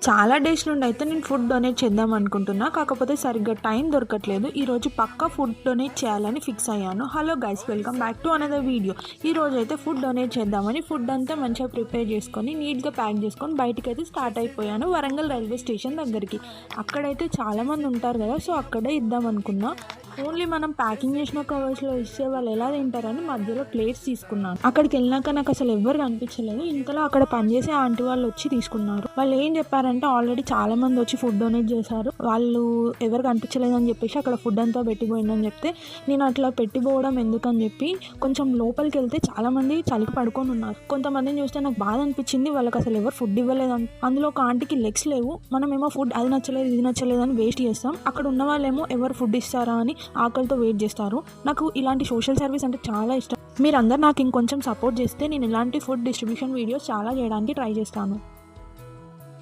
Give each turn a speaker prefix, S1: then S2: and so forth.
S1: చాలా డేస్ నుండి అయితే నేను ఫుడ్ డొనేట్ చేద్దాం అనుకుంటున్నా. కాకపోతే సరిగ్గా టైం దొరకట్లేదు. ఈరోజు పక్కా ఫుడ్ డొనేట్ చేయాలని ఫిక్స్ అయ్యాను. Hello guys, welcome back to another video. ఈరోజు అయితే ఫుడ్ డొనేట్ చేద్దామని ఫుడ్ అంతా మంచిగా ప్రిపేర్ చేసుకొని నీట్గా ప్యాక్ చేసుకొని బయటకు అయితే స్టార్ట్ అయిపోయాను వరంగల్ రైల్వే స్టేషన్ దగ్గరికి. అక్కడైతే చాలామంది ఉంటారు కదా, సో అక్కడే ఇద్దాం అనుకున్నా. ఓన్లీ మనం ప్యాకింగ్ చేసిన కవర్స్లో ఇస్తే వాళ్ళు ఎలా తింటారని మధ్యలో ప్లేట్స్ తీసుకున్నాను. అక్కడికి వెళ్ళినాక నాకు అసలు ఎవ్వరు కనిపించలేదు. ఇంతలో అక్కడ పనిచేసే ఆంటీ వాళ్ళు వచ్చి తీసుకున్నారు. వాళ్ళు ఏం చెప్పారంటే ఆల్రెడీ చాలా మంది వచ్చి ఫుడ్ డొనేట్ చేశారు, వాళ్ళు ఎవరు కనిపించలేదు అని చెప్పేసి అక్కడ ఫుడ్ అంతా పెట్టిపోయిందని చెప్తే, నేను అట్లా పెట్టిపోవడం ఎందుకని చెప్పి కొంచెం లోపలికి వెళ్తే చాలా మంది చలికి పడుకొని ఉన్నారు. కొంతమందిని చూస్తే నాకు బాధ అనిపించింది, వాళ్ళకి అసలు ఎవరు ఫుడ్ ఇవ్వలేదు. అందులో ఒక ఆంటీకి లెగ్స్ లేవు. మనమేమో ఫుడ్ అది నచ్చలేదు ఇది నచ్చలేదు అని వేస్ట్ చేస్తాం, అక్కడ ఉన్న వాళ్ళేమో ఎవరు ఫుడ్ ఇస్తారా అని ఆకలితో వెయిట్ చేస్తారు. నాకు ఇలాంటి సోషల్ సర్వీస్ అంటే చాలా ఇష్టం. మీరందరూ నాకు ఇంకొంచెం సపోర్ట్ చేస్తే నేను ఇలాంటి ఫుడ్ డిస్ట్రిబ్యూషన్ వీడియోస్ చాలా చేయడానికి ట్రై చేస్తాను.